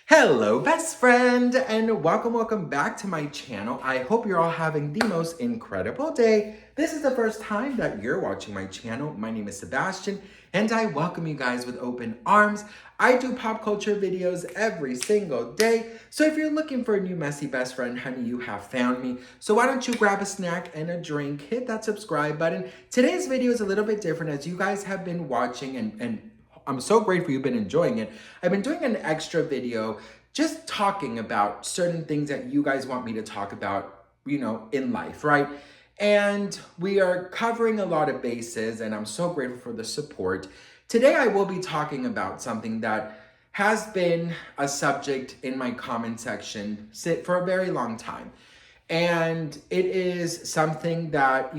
Hello, best friend, and welcome back to my channel. I hope you're all having the most incredible day. This is the first time that you're watching my channel. My name is Sebastian, and I welcome you guys with open arms. I do pop culture videos every single day, so if you're looking for a new messy best friend, honey, you have found me. So why don't you grab a snack and a drink, hit that subscribe button. Today's video is a little bit different as you guys have been watching and I'm so grateful you've been enjoying it. I've been doing an extra video just talking about certain things that you guys want me to talk about, in life, right? And we are covering a lot of bases, and I'm so grateful for the support. Today, I will be talking about something that has been a subject in my comment section for a very long time. And it is something that,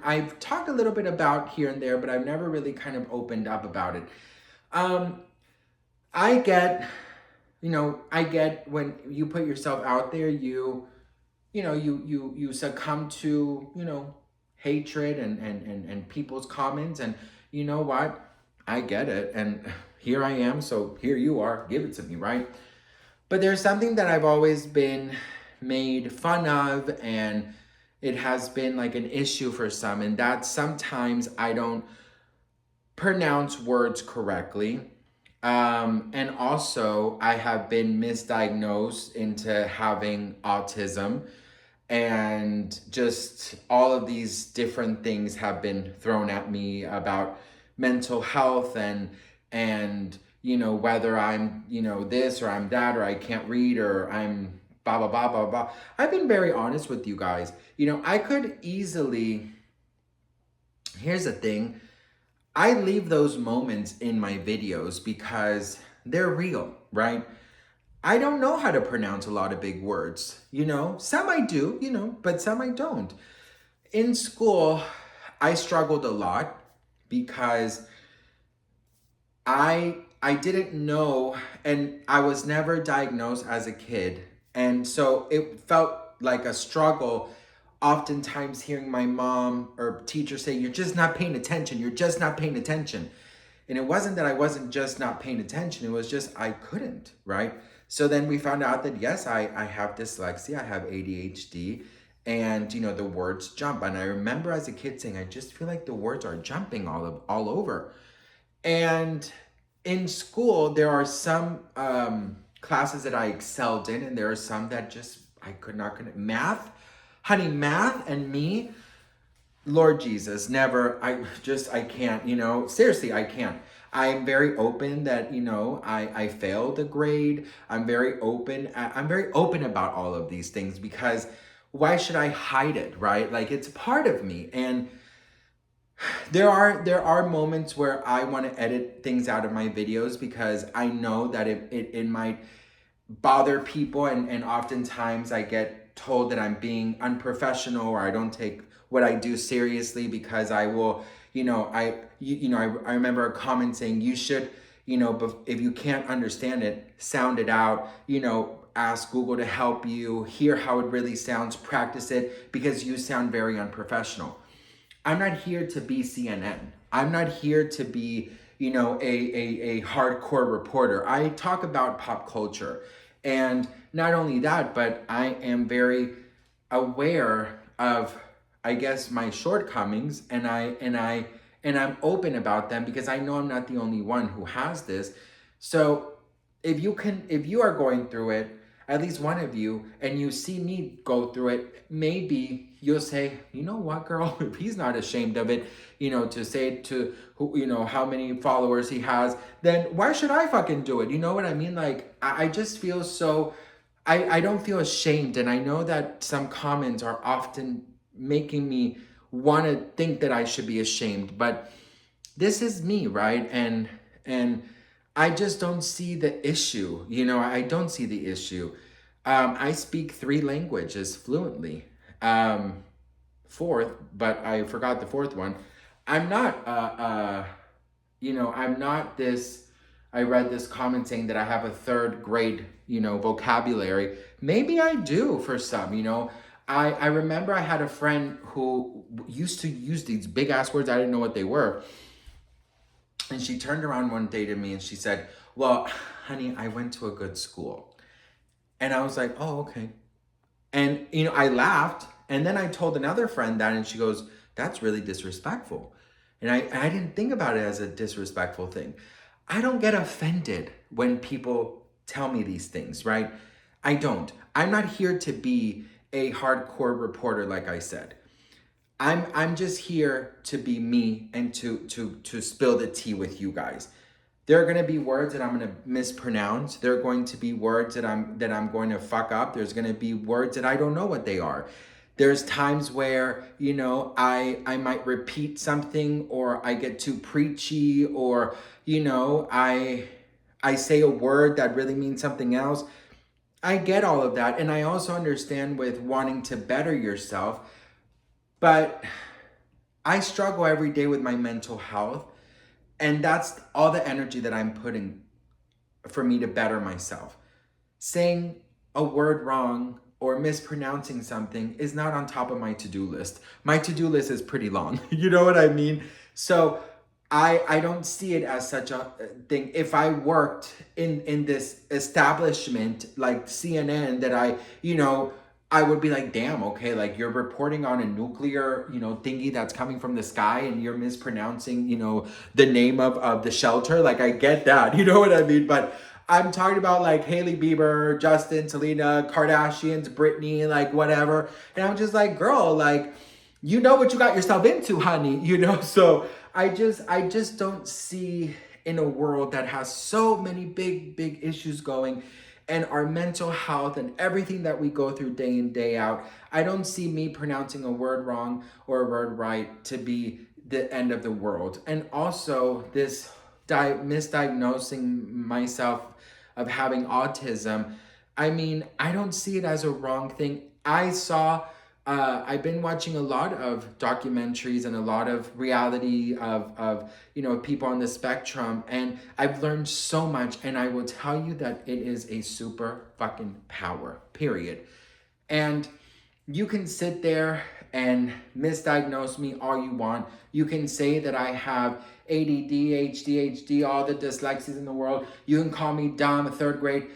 I've talked a little bit about here and there, but I've never really kind of opened up about it. I get, I get when you put yourself out there, you succumb to, hatred and people's comments. And you know what? I get it. And here I am. So here you are. Give it to me, right? But there's something that I've always been made fun of, and it has been like an issue for some. And that sometimes I don't pronounce words correctly. And also, I have been misdiagnosed into having autism, and just all of these different things have been thrown at me about mental health and whether I'm this or I'm that, or I can't read, or I'm blah blah blah blah blah. I've been very honest with you guys. I could easily. Here's the thing. I leave those moments in my videos because they're real, right? I don't know how to pronounce a lot of big words, Some I do, but some I don't. In school, I struggled a lot because I didn't know, and I was never diagnosed as a kid. And so it felt like a struggle, oftentimes hearing my mom or teacher say, "You're just not paying attention. You're just not paying attention." And it wasn't that I wasn't just not paying attention. It was just I couldn't, right? So then we found out that, yes, I have dyslexia. I have ADHD. And, the words jump. And I remember as a kid saying, I just feel like the words are jumping all over. And in school, there are some classes that I excelled in, and there are some that just I could not connect. Math, honey, math and me, Lord Jesus, never. I can't. Seriously, I can't. I'm very open that I failed a grade. I'm very open. I'm very open about all of these things because why should I hide it, right? Like, it's part of me. And there are moments where I want to edit things out of my videos because I know that it might bother people, and oftentimes I get told that I'm being unprofessional or I don't take what I do seriously because I will, I remember a comment saying you should, if you can't understand it, sound it out, ask Google to help you, hear how it really sounds, practice it because you sound very unprofessional. I'm not here to be CNN. I'm not here to be, a hardcore reporter. I talk about pop culture. And not only that, but I am very aware of, I guess, my shortcomings, and I'm open about them because I know I'm not the only one who has this. So if you are going through it, at least one of you, and you see me go through it, maybe you'll say, you know what, girl, if he's not ashamed of it, to say to who, how many followers he has, then why should I fucking do it? You know what I mean? Like, I just feel so, I don't feel ashamed. And I know that some comments are often making me want to think that I should be ashamed, but this is me, right? And I just don't see the issue. I don't see the issue. I speak 3 languages fluently. Fourth, but I forgot the fourth one. I'm not, I'm not this. I read this comment saying that I have a 3rd grade, vocabulary. Maybe I do for some, I remember I had a friend who used to use these big ass words. I didn't know what they were. And she turned around one day to me and she said, well, honey, I went to a good school. And I was like, oh, okay. And, I laughed. And then I told another friend that, and she goes, that's really disrespectful. And I didn't think about it as a disrespectful thing. I don't get offended when people tell me these things, right? I don't. I'm not here to be a hardcore reporter, like I said. I'm just here to be me and to spill the tea with you guys. There are going to be words that I'm going to mispronounce. There are going to be words that I'm going to fuck up. There's going to be words that I don't know what they are. There's times where, I might repeat something, or I get too preachy, or, I say a word that really means something else. I get all of that. And I also understand with wanting to better yourself, but I struggle every day with my mental health. And that's all the energy that I'm putting for me to better myself. Saying a word wrong or mispronouncing something is not on top of my to-do list. My to-do list is pretty long. You know what I mean? So I don't see it as such a thing. If I worked in this establishment like CNN, that I would be like, damn, okay, like you're reporting on a nuclear, thingy that's coming from the sky, and you're mispronouncing, the name of the shelter. Like, I get that, you know what I mean? But I'm talking about like Hailey Bieber, Justin, Selena, Kardashians, Britney, like whatever. And I'm just like, girl, like, you know what you got yourself into, honey, So I just don't see, in a world that has so many big issues going, and our mental health and everything that we go through day in, day out, I don't see me pronouncing a word wrong or a word right to be the end of the world. And also this misdiagnosing myself of having autism, I mean, I don't see it as a wrong thing. I've been watching a lot of documentaries and a lot of reality of people on the spectrum, and I've learned so much, and I will tell you that it is a super fucking power, period. And you can sit there and misdiagnose me all you want. You can say that I have ADD, ADHD, all the dyslexias in the world. You can call me dumb, third grade.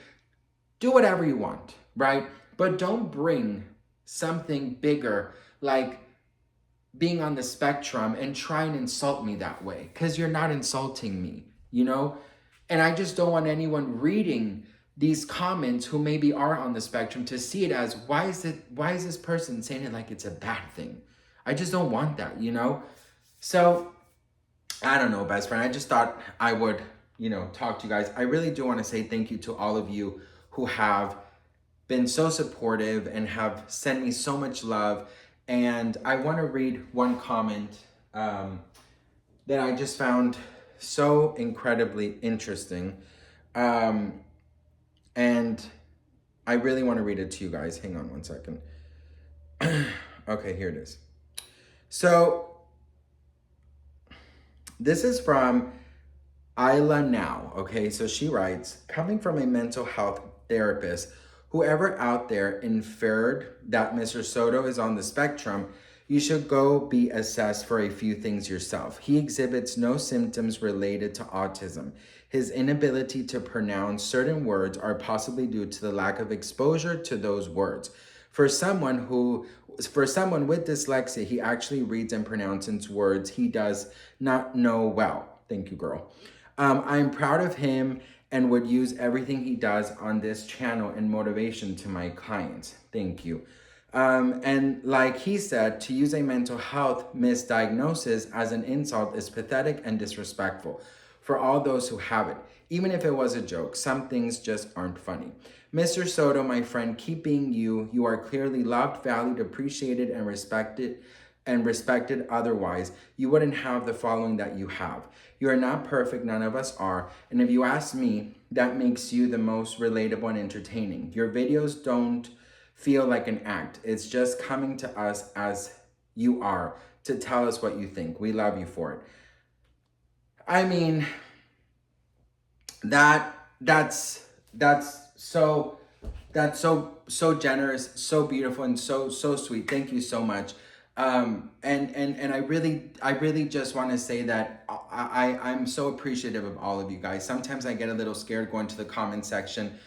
Do whatever you want, right? But don't bring something bigger like being on the spectrum and try and insult me that way, because you're not insulting me, And I just don't want anyone reading these comments who maybe are on the spectrum to see it as, why is this person saying it like it's a bad thing? I just don't want that, So I don't know, best friend. I just thought I would, talk to you guys. I really do want to say thank you to all of you who have been so supportive and have sent me so much love. And I want to read one comment that I just found so incredibly interesting. And I really want to read it to you guys. Hang on one second. Okay, here it is. So this is from Isla Now. Okay, so she writes, coming from a mental health therapist, whoever out there inferred that Mr. Soto is on the spectrum, you should go be assessed for a few things yourself. He exhibits no symptoms related to autism. His inability to pronounce certain words are possibly due to the lack of exposure to those words. For someone with dyslexia, he actually reads and pronounces words he does not know well. Thank you, girl. I'm proud of him and would use everything he does on this channel and motivation to my clients. Thank you. And like he said, to use a mental health misdiagnosis as an insult is pathetic and disrespectful for all those who have it. Even if it was a joke, some things just aren't funny. Mr. Soto, my friend, keep being you. You are clearly loved, valued, appreciated, and respected. Otherwise, you wouldn't have the following that you have. You are not perfect, none of us are. And if you ask me, that makes you the most relatable and entertaining. Your videos don't feel like an act. It's just coming to us as you are to tell us what you think. We love you for it. I mean, that's so generous, so beautiful, and so sweet. Thank you so much. And I really just want to say that I'm so appreciative of all of you guys. Sometimes I get a little scared going to the comment section.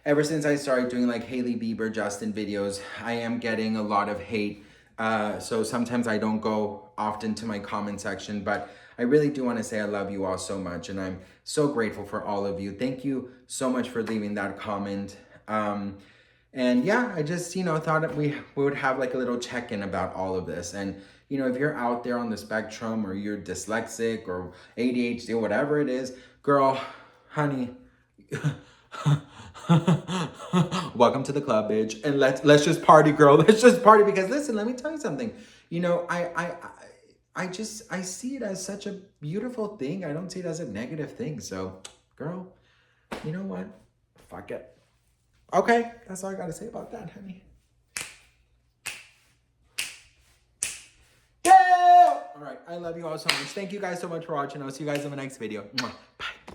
Ever since I started doing like Hailey Bieber, Justin videos, I am getting a lot of hate. So sometimes I don't go often to my comment section, but I really do want to say I love you all so much, and I'm so grateful for all of you. Thank you so much for leaving that comment. And yeah, I just, thought that we would have like a little check-in about all of this. And, if you're out there on the spectrum, or you're dyslexic or ADHD or whatever it is, girl, honey, welcome to the club, bitch. And let's just party, girl. Let's just party, because listen, let me tell you something. I see it as such a beautiful thing. I don't see it as a negative thing. So, girl, you know what? Fuck it. Okay, that's all I gotta say about that, honey. Yeah! All right, I love you all so much. Thank you guys so much for watching. I'll see you guys in the next video. Mwah.